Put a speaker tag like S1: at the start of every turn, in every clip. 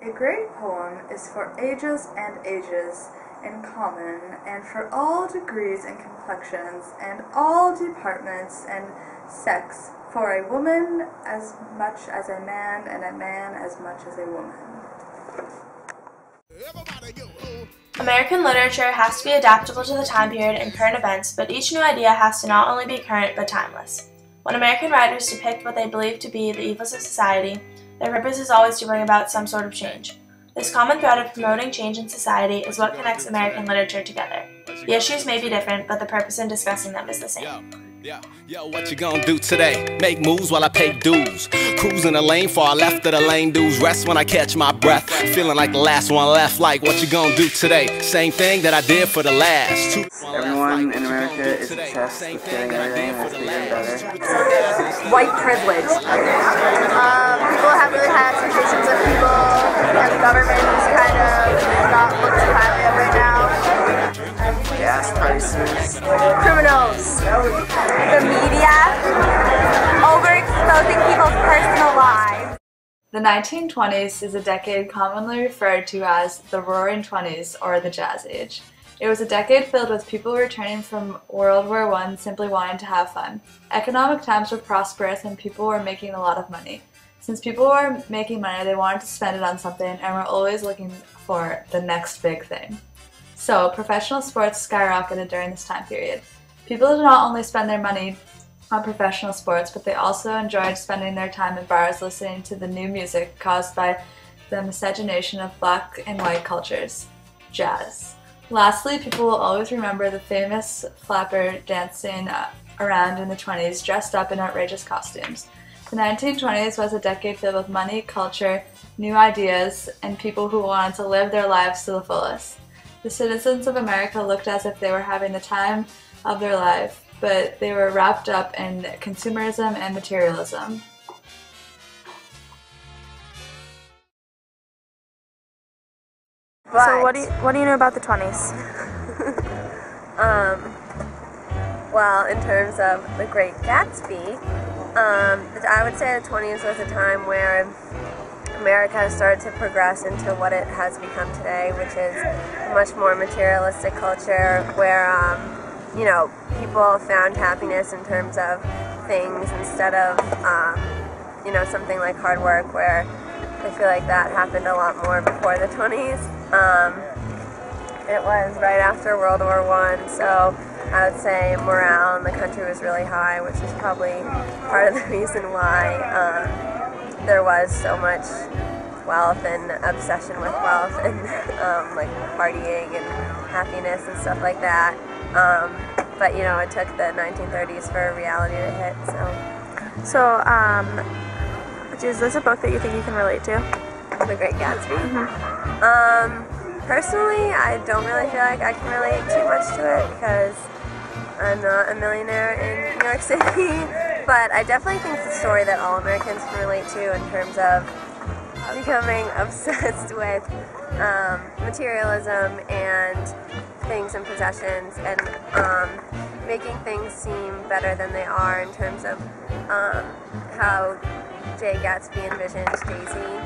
S1: A great poem is for ages and ages in common, and for all degrees and complexions, and all departments and sex, for a woman as much as a man, and a man as much as a woman.
S2: American literature has to be adaptable to the time period and current events, but each new idea has to not only be current but timeless. When American writers depict what they believe to be the evils of society, their purpose is always to bring about some sort of change. This common thread of promoting change in society is what connects American literature together. The issues may be different, but the purpose in discussing them is the same.
S3: Yo, what you gonna do today? Make moves while I pay dues. Cruising the lane far left of the lane dues. Rest when I catch my breath. Feeling like the last one left. Like, what you gonna do today? Same thing that I did for the last two.
S4: Everyone in America is obsessed with getting everything that's bigger and better.
S5: White privilege. People have really high expectations of people, and the government is kind of not looked too highly of right now.
S4: Gas prices.
S5: Criminals. The media. Overexposing people's personal lives.
S1: The 1920s is a decade commonly referred to as the Roaring Twenties or the Jazz Age. It was a decade filled with people returning from World War I simply wanting to have fun. Economic times were prosperous and people were making a lot of money. Since people were making money, they wanted to spend it on something and were always looking for the next big thing. So, professional sports skyrocketed during this time period. People did not only spend their money on professional sports, but they also enjoyed spending their time in bars listening to the new music caused by the miscegenation of black and white cultures, jazz. Lastly, people will always remember the famous flapper dancing around in the 20s, dressed up in outrageous costumes. The 1920s was a decade filled with money, culture, new ideas, and people who wanted to live their lives to the fullest. The citizens of America looked as if they were having the time of their life, but they were wrapped up in consumerism and materialism.
S5: So what do you know about the 20s?
S6: Well, in terms of The Great Gatsby, I would say the 20s was a time where America started to progress into what it has become today, which is a much more materialistic culture where, people found happiness in terms of things instead of, something like hard work, where I feel like that happened a lot more before the 20s. It was right after World War I, so I would say morale in the country was really high, which is probably part of the reason why there was so much wealth and obsession with wealth and like partying and happiness and stuff like that. But it took the 1930s for reality to hit.
S5: So, is this a book that you think you can relate to?
S6: The Great Gatsby.
S5: Mm-hmm.
S6: Personally, I don't really feel like I can relate too much to it because I'm not a millionaire in New York City. But I definitely think it's a story that all Americans can relate to in terms of becoming obsessed with materialism and things and possessions, and making things seem better than they are in terms of how Jay Gatsby envisioned Daisy.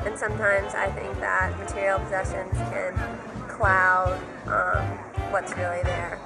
S6: And sometimes I think that material possessions can cloud what's really there.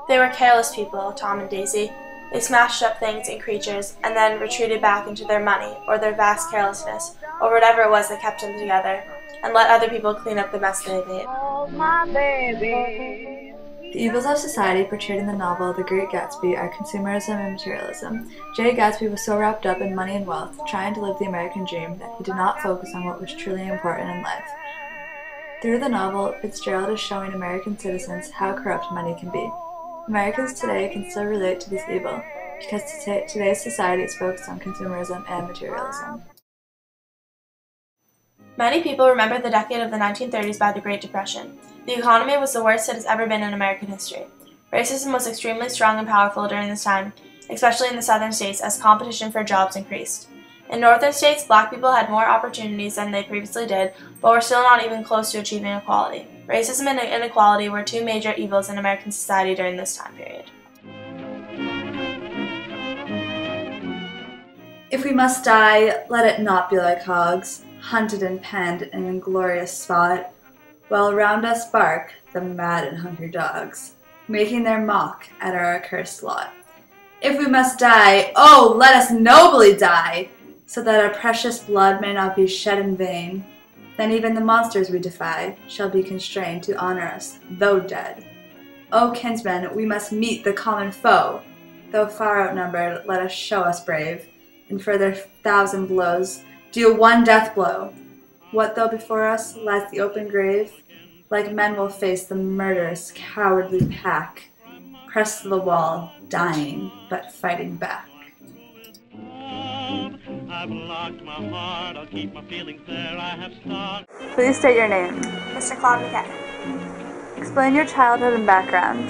S2: They were careless people, Tom and Daisy. They smashed up things and creatures and then retreated back into their money or their vast carelessness or whatever it was that kept them together and let other people clean up the mess they had made.
S1: The evils of society portrayed in the novel The Great Gatsby are consumerism and materialism. Jay Gatsby was so wrapped up in money and wealth, trying to live the American dream, that he did not focus on what was truly important in life. Through the novel, Fitzgerald is showing American citizens how corrupt money can be. Americans today can still relate to this evil, because today's society is focused on consumerism and materialism.
S2: Many people remember the decade of the 1930s by the Great Depression. The economy was the worst it has ever been in American history. Racism was extremely strong and powerful during this time, especially in the southern states, as competition for jobs increased. In northern states, black people had more opportunities than they previously did, but were still not even close to achieving equality. Racism and inequality were two major evils in American society during this time period.
S1: If we must die, let it not be like hogs, hunted and penned in an inglorious spot, while round us bark the mad and hungry dogs, making their mock at our accursed lot. If we must die, oh, let us nobly die, so that our precious blood may not be shed in vain. Then even the monsters we defy shall be constrained to honor us, though dead. O kinsmen, we must meet the common foe. Though far outnumbered, let us show us brave, and for their 1,000 blows deal one death blow. What though before us lies the open grave? Like men will face the murderous, cowardly pack, pressed to the wall, dying, but fighting back.
S7: I've locked my heart, I'll keep my feelings there, I have stocked.
S1: Please state your name.
S2: Mr. Claude McKay.
S1: Explain your childhood and background.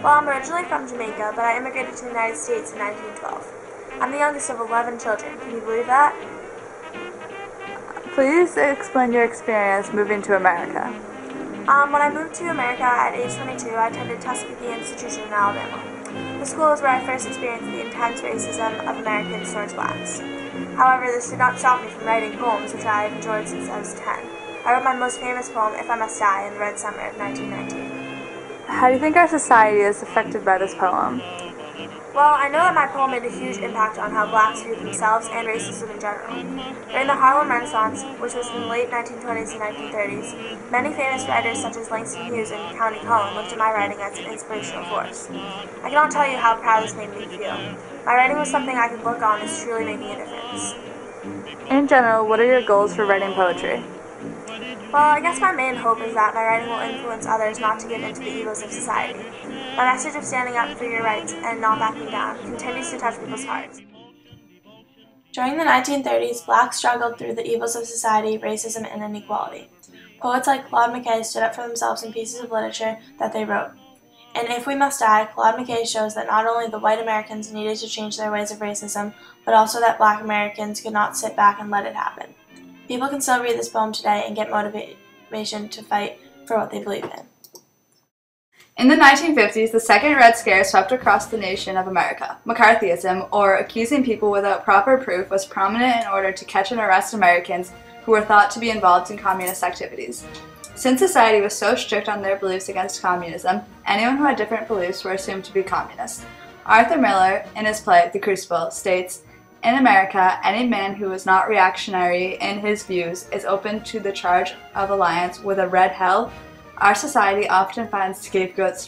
S2: Well, I'm originally from Jamaica, but I immigrated to the United States in 1912. I'm the youngest of 11 children. Can you believe that?
S1: Please explain your experience moving to America.
S2: When I moved to America at age 22, I attended Tuskegee Institution in Alabama. The school is where I first experienced the intense racism of Americans towards blacks. However, this did not stop me from writing poems, which I have enjoyed since I was 10. I wrote my most famous poem, If I Must Die, in the Red Summer of 1919.
S1: How do you think our society is affected by this poem?
S2: Well, I know that my poem made a huge impact on how blacks viewed themselves and racism in general. During the Harlem Renaissance, which was in the late 1920s and 1930s, many famous writers such as Langston Hughes and County Cullen looked at my writing as an inspirational force. I cannot tell you how proud this made me feel. My writing was something I could look on as truly making a difference.
S1: In general, what are your goals for writing poetry?
S2: Well, I guess my main hope is that my writing will influence others not to give in to the evils of society. My message of standing up for your rights and not backing down continues to touch people's hearts. During the 1930s, blacks struggled through the evils of society, racism, and inequality. Poets like Claude McKay stood up for themselves in pieces of literature that they wrote. In If We Must Die, Claude McKay shows that not only the white Americans needed to change their ways of racism, but also that black Americans could not sit back and let it happen. People can still read this poem today and get motivation to fight for what they believe in.
S1: In the 1950s, the Second Red Scare swept across the nation of America. McCarthyism, or accusing people without proper proof, was prominent in order to catch and arrest Americans who were thought to be involved in communist activities. Since society was so strict on their beliefs against communism, anyone who had different beliefs were assumed to be communist. Arthur Miller, in his play The Crucible, states, "In America, any man who is not reactionary in his views is open to the charge of alliance with a red hell. Our society often finds scapegoats